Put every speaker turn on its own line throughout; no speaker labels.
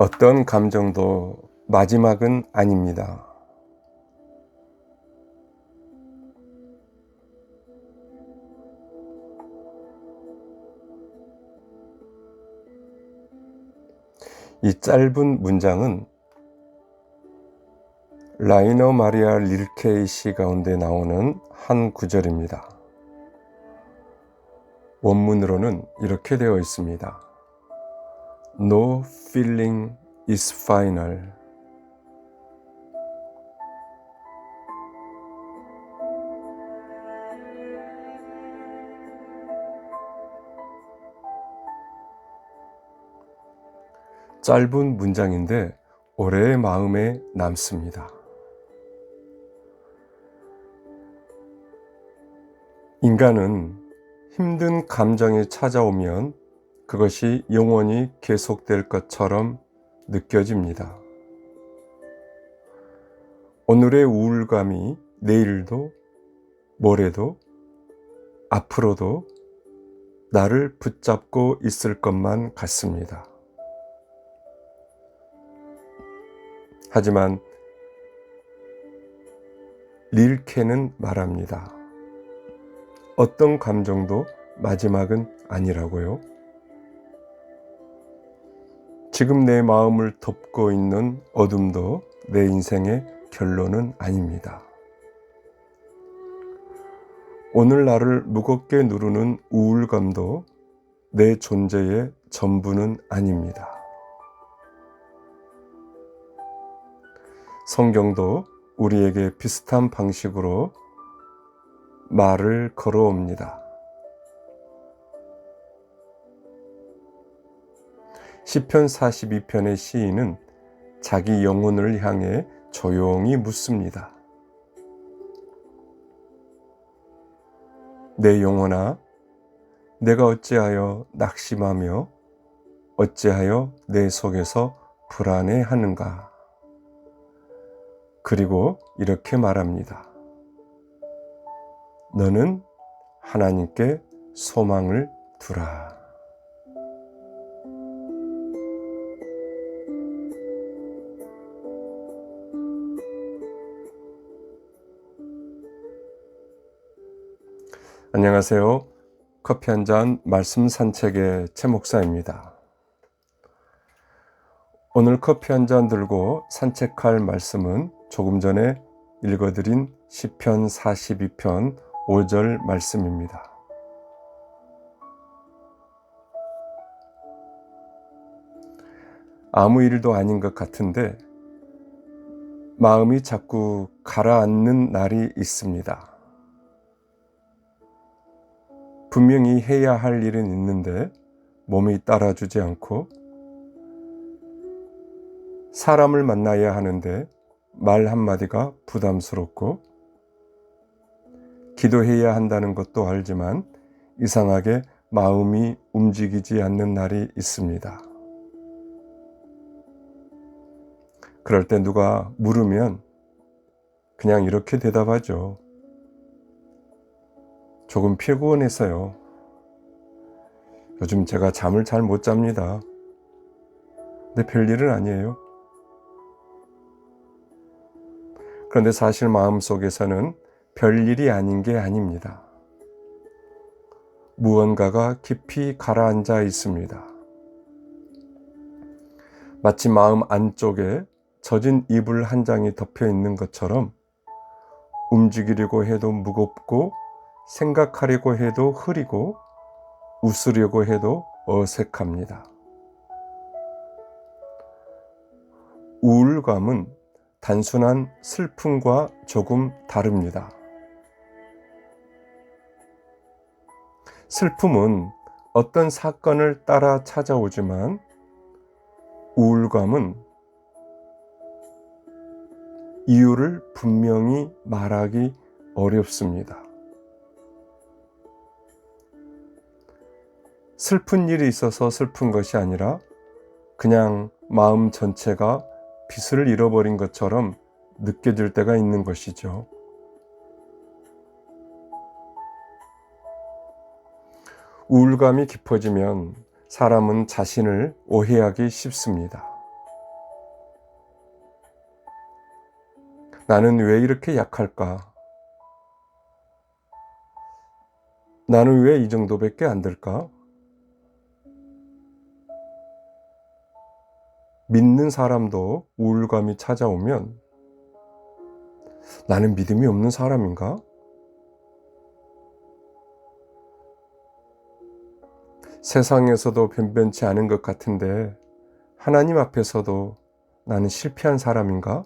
어떤 감정도 마지막은 아닙니다. 이 짧은 문장은 라이너 마리아 릴케의 시 가운데 나오는 한 구절입니다. 원문으로는 이렇게 되어 있습니다. No feeling is final. 짧은 문장인데 오래 마음에 남습니다. 인간은 힘든 감정이 찾아오면 그것이 영원히 계속될 것처럼 느껴집니다. 오늘의 우울감이 내일도, 모레도, 앞으로도 나를 붙잡고 있을 것만 같습니다. 하지만 릴케는 말합니다. 어떤 감정도 마지막은 아니라고요. 지금 내 마음을 덮고 있는 어둠도 내 인생의 결론은 아닙니다. 오늘 나를 무겁게 누르는 우울감도 내 존재의 전부는 아닙니다. 성경도 우리에게 비슷한 방식으로 말을 걸어옵니다. 시편 42편의 시인은 자기 영혼을 향해 조용히 묻습니다. 내 영혼아, 내가 어찌하여 낙심하며 어찌하여 내 속에서 불안해하는가? 그리고 이렇게 말합니다. 너는 하나님께 소망을 두라. 안녕하세요. 커피 한 잔 말씀 산책의 최 목사입니다. 오늘 커피 한 잔 들고 산책할 말씀은 조금 전에 읽어드린 시편 42편 5절 말씀입니다. 아무 일도 아닌 것 같은데 마음이 자꾸 가라앉는 날이 있습니다. 분명히 해야 할 일은 있는데 몸이 따라주지 않고 사람을 만나야 하는데 말 한마디가 부담스럽고 기도해야 한다는 것도 알지만 이상하게 마음이 움직이지 않는 날이 있습니다. 그럴 때 누가 물으면 그냥 이렇게 대답하죠. 조금 피곤해서요. 요즘 제가 잠을 잘 못 잡니다. 근데 별일은 아니에요. 그런데 사실 마음속에서는 별일이 아닌 게 아닙니다. 무언가가 깊이 가라앉아 있습니다. 마치 마음 안쪽에 젖은 이불 한 장이 덮여 있는 것처럼 움직이려고 해도 무겁고 생각하려고 해도 흐리고 웃으려고 해도 어색합니다. 우울감은 단순한 슬픔과 조금 다릅니다. 슬픔은 어떤 사건을 따라 찾아오지만 우울감은 이유를 분명히 말하기 어렵습니다. 슬픈 일이 있어서 슬픈 것이 아니라 그냥 마음 전체가 빛을 잃어버린 것처럼 느껴질 때가 있는 것이죠. 우울감이 깊어지면 사람은 자신을 오해하기 쉽습니다. 나는 왜 이렇게 약할까? 나는 왜 이 정도밖에 안 될까? 믿는 사람도 우울감이 찾아오면 나는 믿음이 없는 사람인가? 세상에서도 변변치 않은 것 같은데 하나님 앞에서도 나는 실패한 사람인가?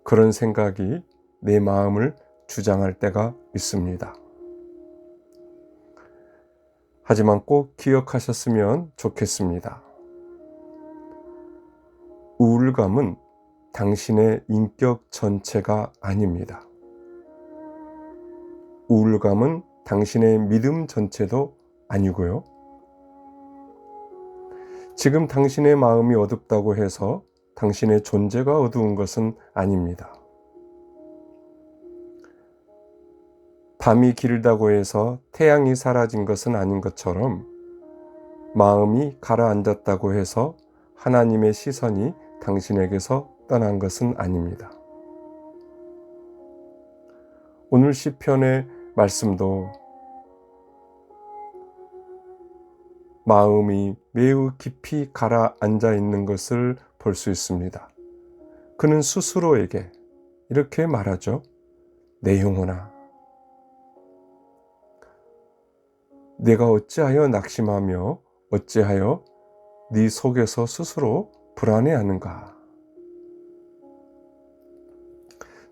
그런 생각이 내 마음을 주장할 때가 있습니다. 하지만 꼭 기억하셨으면 좋겠습니다. 우울감은 당신의 인격 전체가 아닙니다. 우울감은 당신의 믿음 전체도 아니고요. 지금 당신의 마음이 어둡다고 해서 당신의 존재가 어두운 것은 아닙니다. 밤이 길다고 해서 태양이 사라진 것은 아닌 것처럼 마음이 가라앉았다고 해서 하나님의 시선이 당신에게서 떠난 것은 아닙니다. 오늘 시편의 말씀도 마음이 매우 깊이 가라앉아 있는 것을 볼 수 있습니다. 그는 스스로에게 이렇게 말하죠. 내 영혼아, 내가 어찌하여 낙심하며 어찌하여 네 속에서 스스로 불안해하는가.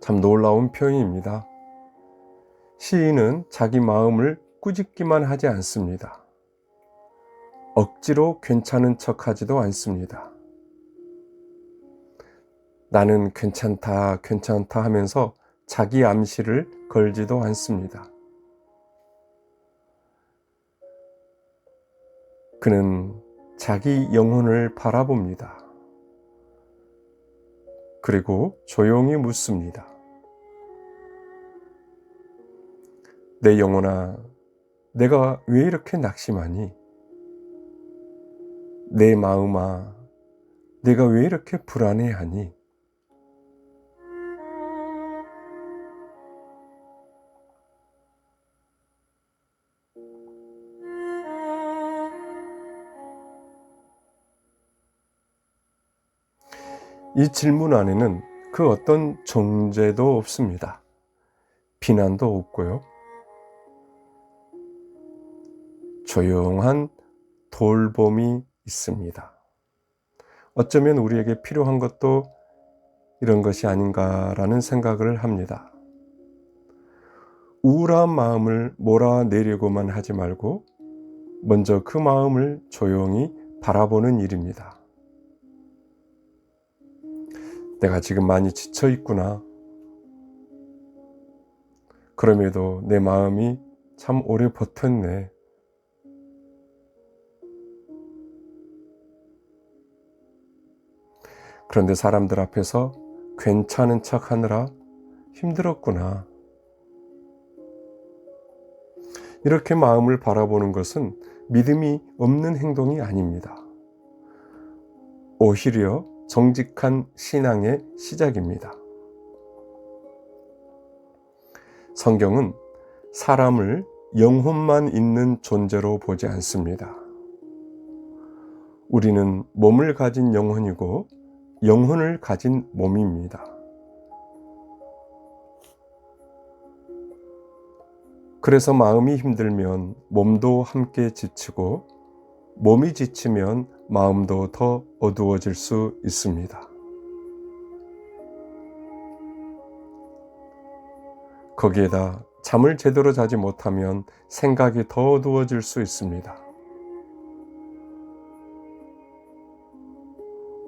참 놀라운 표현입니다. 시인은 자기 마음을 꾸짖기만 하지 않습니다. 억지로 괜찮은 척하지도 않습니다. 나는 괜찮다, 괜찮다 하면서 자기 암시를 걸지도 않습니다. 그는 자기 영혼을 바라봅니다. 그리고 조용히 묻습니다. 내 영혼아, 내가 왜 이렇게 낙심하니? 내 마음아, 내가 왜 이렇게 불안해하니? 이 질문 안에는 그 어떤 정죄도 없습니다. 비난도 없고요. 조용한 돌봄이 있습니다. 어쩌면 우리에게 필요한 것도 이런 것이 아닌가라는 생각을 합니다. 우울한 마음을 몰아내려고만 하지 말고 먼저 그 마음을 조용히 바라보는 일입니다. 내가 지금 많이 지쳐 있구나. 그럼에도 내 마음이 참 오래 버텼네. 그런데 사람들 앞에서 괜찮은 척 하느라 힘들었구나. 이렇게 마음을 바라보는 것은 믿음이 없는 행동이 아닙니다. 오히려 정직한 신앙의 시작입니다. 성경은 사람을 영혼만 있는 존재로 보지 않습니다. 우리는 몸을 가진 영혼이고 영혼을 가진 몸입니다. 그래서 마음이 힘들면 몸도 함께 지치고 몸이 지치면 마음도 더 어두워질 수 있습니다. 거기에다 잠을 제대로 자지 못하면 생각이 더 어두워질 수 있습니다.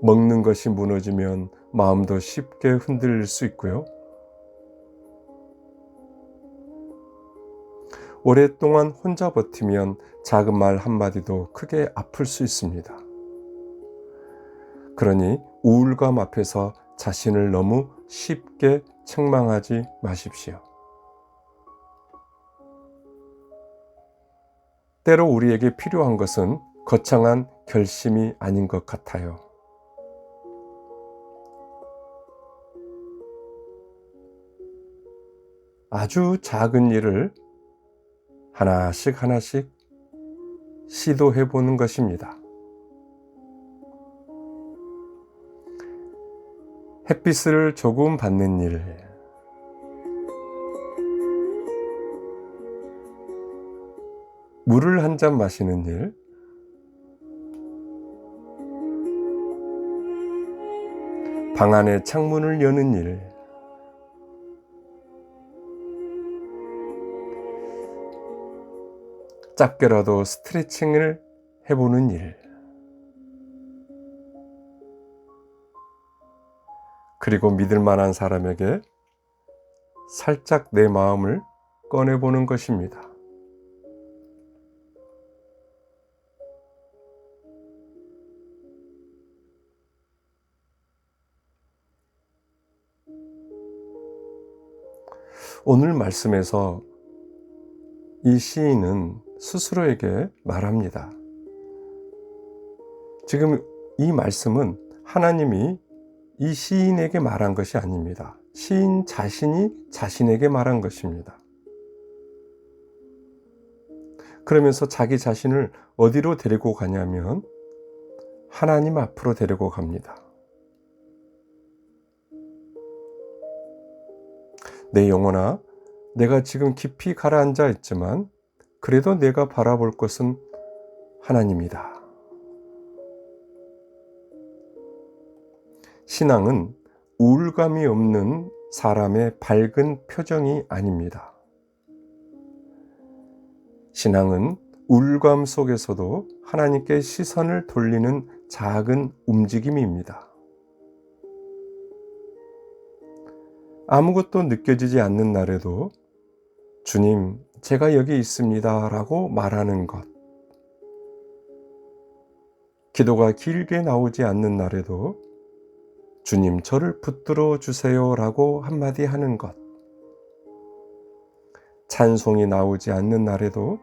먹는 것이 무너지면 마음도 쉽게 흔들릴 수 있고요. 오랫동안 혼자 버티면 작은 말 한마디도 크게 아플 수 있습니다. 그러니 우울감 앞에서 자신을 너무 쉽게 책망하지 마십시오. 때로 우리에게 필요한 것은 거창한 결심이 아닌 것 같아요. 아주 작은 일을 하나씩 하나씩 시도해 보는 것입니다. 햇빛을 조금 받는 일, 물을 한 잔 마시는 일, 방 안의 창문을 여는 일, 짧게라도 스트레칭을 해보는 일, 그리고 믿을 만한 사람에게 살짝 내 마음을 꺼내보는 것입니다. 오늘 말씀에서 이 시인은 스스로에게 말합니다. 지금 이 말씀은 하나님이 이 시인에게 말한 것이 아닙니다. 시인 자신이 자신에게 말한 것입니다. 그러면서 자기 자신을 어디로 데리고 가냐면 하나님 앞으로 데리고 갑니다. 내 영혼아, 내가 지금 깊이 가라앉아 있지만 그래도 내가 바라볼 것은 하나님이다. 신앙은 우울감이 없는 사람의 밝은 표정이 아닙니다. 신앙은 우울감 속에서도 하나님께 시선을 돌리는 작은 움직임입니다. 아무것도 느껴지지 않는 날에도 주님, 제가 여기 있습니다 라고 말하는 것. 기도가 길게 나오지 않는 날에도 주님, 저를 붙들어 주세요 라고 한마디 하는 것. 찬송이 나오지 않는 날에도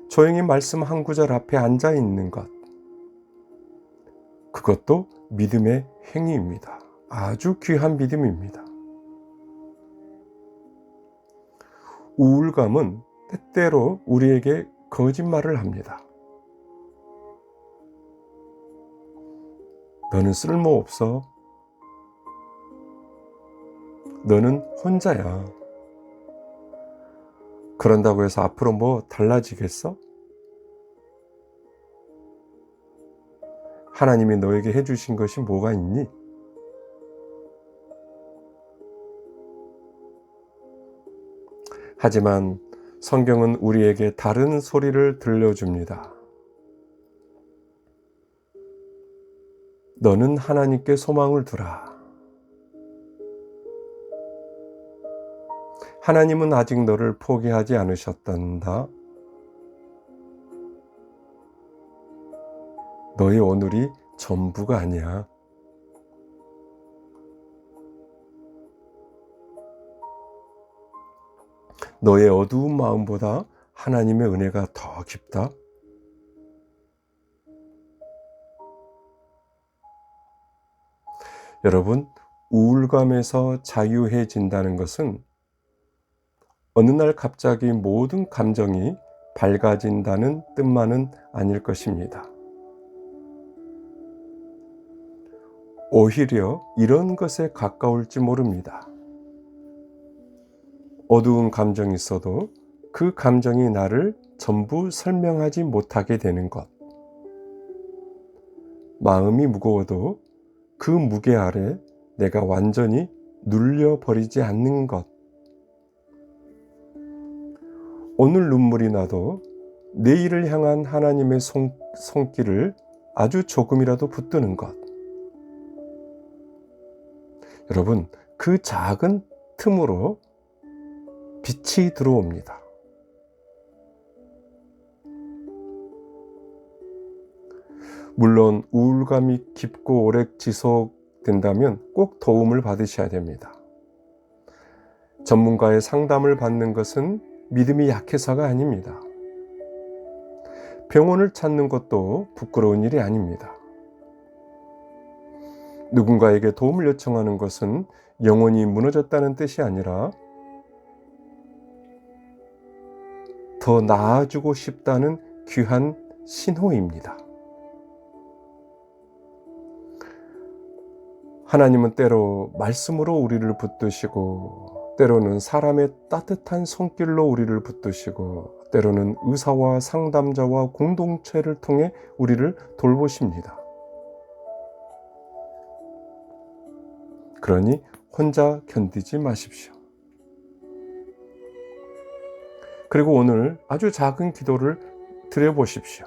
조용히 말씀 한 구절 앞에 앉아 있는 것. 그것도 믿음의 행위입니다. 아주 귀한 믿음입니다. 우울감은 때때로 우리에게 거짓말을 합니다. 너는 쓸모없어. 너는 혼자야. 그런다고 해서 앞으로 뭐 달라지겠어? 하나님이 너에게 해주신 것이 뭐가 있니? 하지만 성경은 우리에게 다른 소리를 들려줍니다. 너는 하나님께 소망을 두라. 하나님은 아직 너를 포기하지 않으셨단다. 너의 오늘이 전부가 아니야. 너의 어두운 마음보다 하나님의 은혜가 더 깊다. 여러분, 우울감에서 자유해진다는 것은 어느 날 갑자기 모든 감정이 밝아진다는 뜻만은 아닐 것입니다. 오히려 이런 것에 가까울지 모릅니다. 어두운 감정이 있어도 그 감정이 나를 전부 설명하지 못하게 되는 것. 마음이 무거워도 그 무게 아래 내가 완전히 눌려버리지 않는 것. 오늘 눈물이 나도 내일을 향한 하나님의 손길을 아주 조금이라도 붙드는 것. 여러분, 그 작은 틈으로 빛이 들어옵니다. 물론 우울감이 깊고 오래 지속된다면 꼭 도움을 받으셔야 됩니다. 전문가의 상담을 받는 것은 믿음이 약해서가 아닙니다. 병원을 찾는 것도 부끄러운 일이 아닙니다. 누군가에게 도움을 요청하는 것은 영혼이 무너졌다는 뜻이 아니라 더 나아지고 싶다는 귀한 신호입니다. 하나님은 때로 말씀으로 우리를 붙드시고, 때로는 사람의 따뜻한 손길로 우리를 붙드시고, 때로는 의사와 상담자와 공동체를 통해 우리를 돌보십니다. 그러니 혼자 견디지 마십시오. 그리고 오늘 아주 작은 기도를 드려보십시오.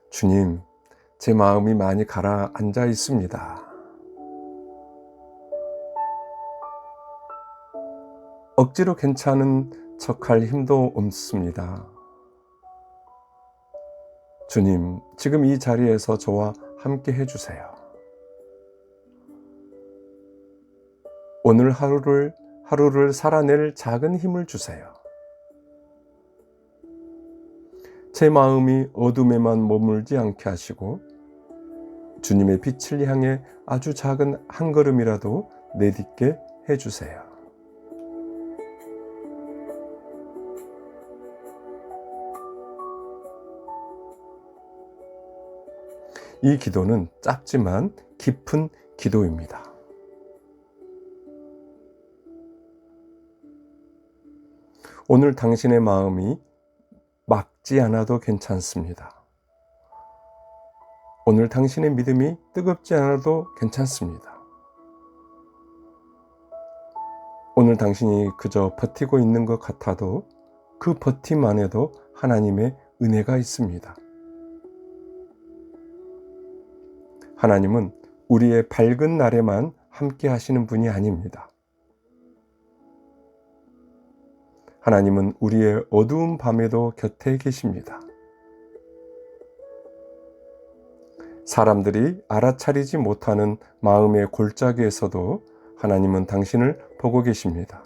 주님, 제 마음이 많이 가라앉아 있습니다. 억지로 괜찮은 척할 힘도 없습니다. 주님, 지금 이 자리에서 저와 함께 해주세요. 오늘 하루를 살아낼 작은 힘을 주세요. 제 마음이 어둠에만 머물지 않게 하시고, 주님의 빛을 향해 아주 작은 한 걸음이라도 내딛게 해주세요. 이 기도는 짧지만 깊은 기도입니다. 오늘 당신의 마음이 막지 않아도 괜찮습니다. 오늘 당신의 믿음이 뜨겁지 않아도 괜찮습니다. 오늘 당신이 그저 버티고 있는 것 같아도 그 버팀 안에도 하나님의 은혜가 있습니다. 하나님은 우리의 밝은 날에만 함께 하시는 분이 아닙니다. 하나님은 우리의 어두운 밤에도 곁에 계십니다. 사람들이 알아차리지 못하는 마음의 골짜기에서도 하나님은 당신을 보고 계십니다.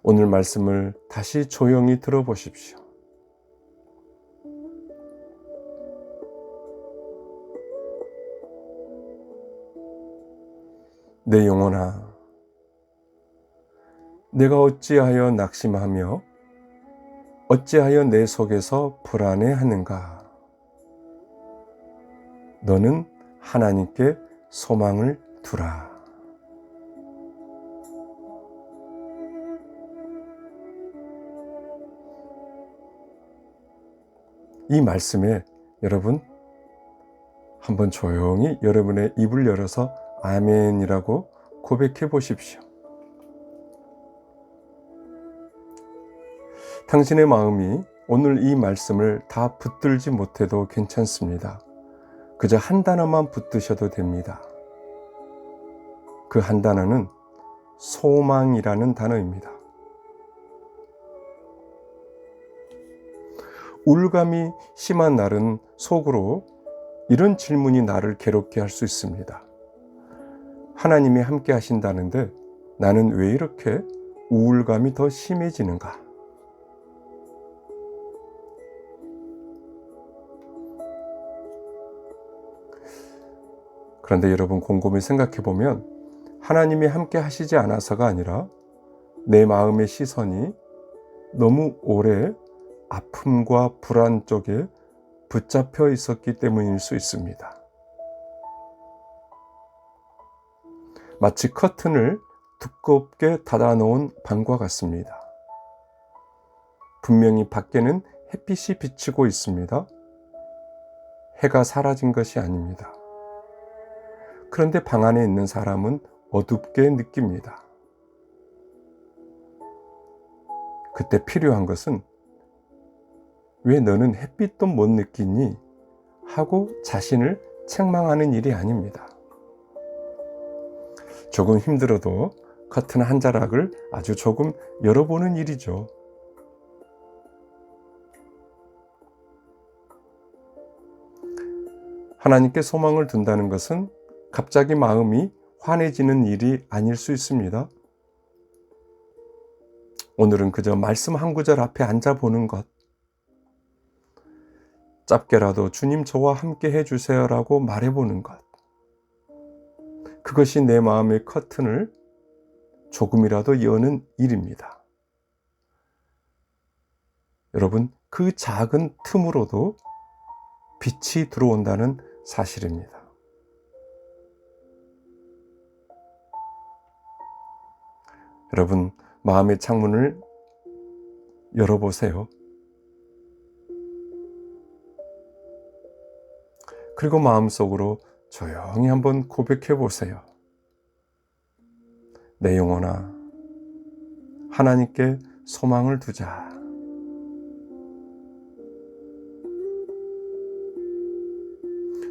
오늘 말씀을 다시 조용히 들어보십시오. 내 영혼아, 내가 어찌하여 낙심하며 어찌하여 내 속에서 불안해하는가? 너는 하나님께 소망을 두라. 이 말씀에 여러분 한번 조용히 여러분의 입을 열어서 아멘이라고 고백해 보십시오. 당신의 마음이 오늘 이 말씀을 다 붙들지 못해도 괜찮습니다. 그저 한 단어만 붙드셔도 됩니다. 그 한 단어는 소망이라는 단어입니다. 우울감이 심한 날은 속으로 이런 질문이 나를 괴롭게 할 수 있습니다. 하나님이 함께 하신다는데 나는 왜 이렇게 우울감이 더 심해지는가? 그런데 여러분 곰곰이 생각해 보면 하나님이 함께 하시지 않아서가 아니라 내 마음의 시선이 너무 오래 아픔과 불안 쪽에 붙잡혀 있었기 때문일 수 있습니다. 마치 커튼을 두껍게 닫아놓은 방과 같습니다. 분명히 밖에는 햇빛이 비치고 있습니다. 해가 사라진 것이 아닙니다. 그런데 방 안에 있는 사람은 어둡게 느낍니다. 그때 필요한 것은 왜 너는 햇빛도 못 느끼니? 하고 자신을 책망하는 일이 아닙니다. 조금 힘들어도 커튼 한 자락을 아주 조금 열어보는 일이죠. 하나님께 소망을 둔다는 것은 갑자기 마음이 환해지는 일이 아닐 수 있습니다. 오늘은 그저 말씀 한 구절 앞에 앉아보는 것, 짧게라도 주님 저와 함께 해주세요라고 말해보는 것, 그것이 내 마음의 커튼을 조금이라도 여는 일입니다. 여러분, 그 작은 틈으로도 빛이 들어온다는 사실입니다. 여러분, 마음의 창문을 열어보세요. 그리고 마음속으로 조용히 한번 고백해 보세요. 내 영혼아, 하나님께 소망을 두자.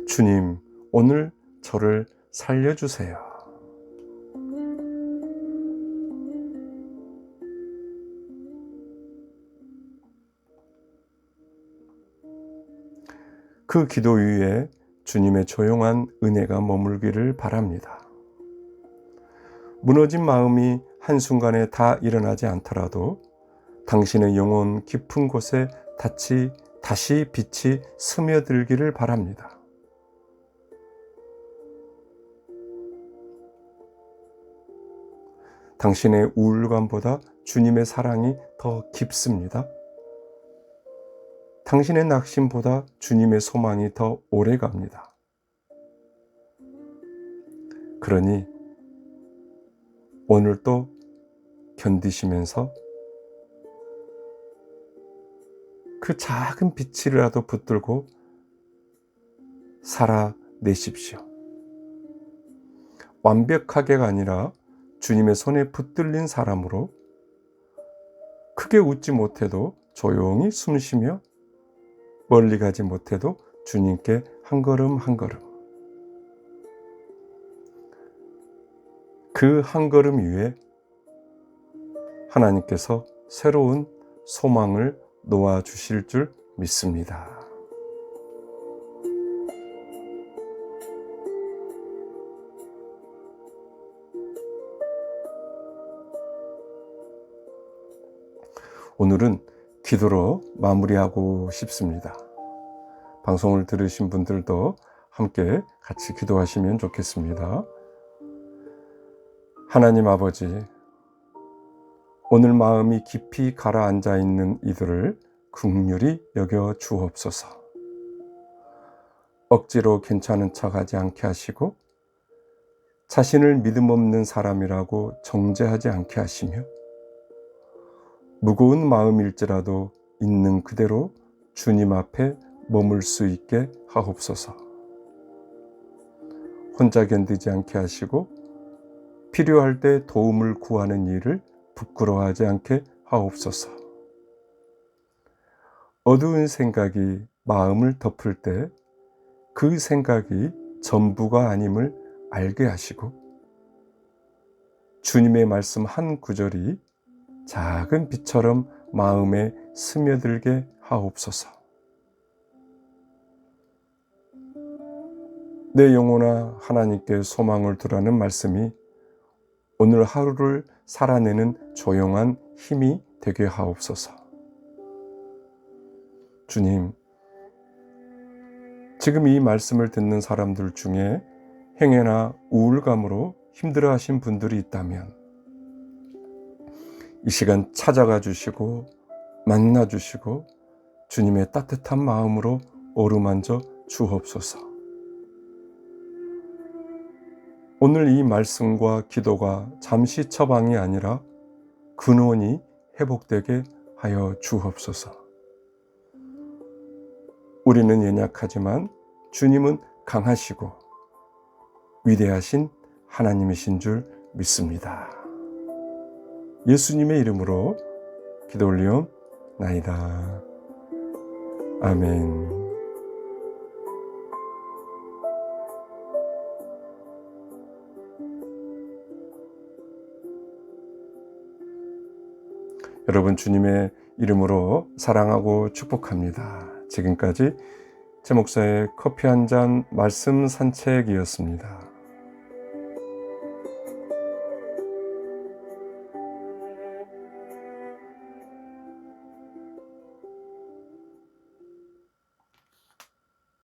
주님, 오늘 저를 살려주세요. 그 기도 위에 주님의 조용한 은혜가 머물기를 바랍니다. 무너진 마음이 한순간에 다 일어나지 않더라도 당신의 영혼 깊은 곳에 다시 빛이 스며들기를 바랍니다. 당신의 우울감보다 주님의 사랑이 더 깊습니다. 당신의 낙심보다 주님의 소망이 더 오래 갑니다. 그러니 오늘도 견디시면서 그 작은 빛이라도 붙들고 살아내십시오. 완벽하게가 아니라 주님의 손에 붙들린 사람으로 크게 웃지 못해도 조용히 숨쉬며 멀리 가지 못해도 주님께 한 걸음 한 걸음, 그 한 걸음 위에 하나님께서 새로운 소망을 놓아주실 줄 믿습니다. 오늘은 기도로 마무리하고 싶습니다. 방송을 들으신 분들도 함께 같이 기도하시면 좋겠습니다. 하나님 아버지, 오늘 마음이 깊이 가라앉아 있는 이들을 긍휼히 여겨 주옵소서. 억지로 괜찮은 척하지 않게 하시고 자신을 믿음 없는 사람이라고 정죄하지 않게 하시며 무거운 마음일지라도 있는 그대로 주님 앞에 머물 수 있게 하옵소서. 혼자 견디지 않게 하시고 필요할 때 도움을 구하는 일을 부끄러워하지 않게 하옵소서. 어두운 생각이 마음을 덮을 때 그 생각이 전부가 아님을 알게 하시고 주님의 말씀 한 구절이 작은 빛처럼 마음에 스며들게 하옵소서. 내 영혼아, 하나님께 소망을 두라는 말씀이 오늘 하루를 살아내는 조용한 힘이 되게 하옵소서. 주님, 지금 이 말씀을 듣는 사람들 중에 행해나 우울감으로 힘들어하신 분들이 있다면 이 시간 찾아가 주시고 만나 주시고 주님의 따뜻한 마음으로 어루만져 주옵소서. 오늘 이 말씀과 기도가 잠시 처방이 아니라 근원이 회복되게 하여 주옵소서. 우리는 연약하지만 주님은 강하시고 위대하신 하나님이신 줄 믿습니다. 예수님의 이름으로 기도 올리옵나이다. 아멘. 여러분, 주님의 이름으로 사랑하고 축복합니다. 지금까지 제 목사의 커피 한 잔 말씀 산책이었습니다.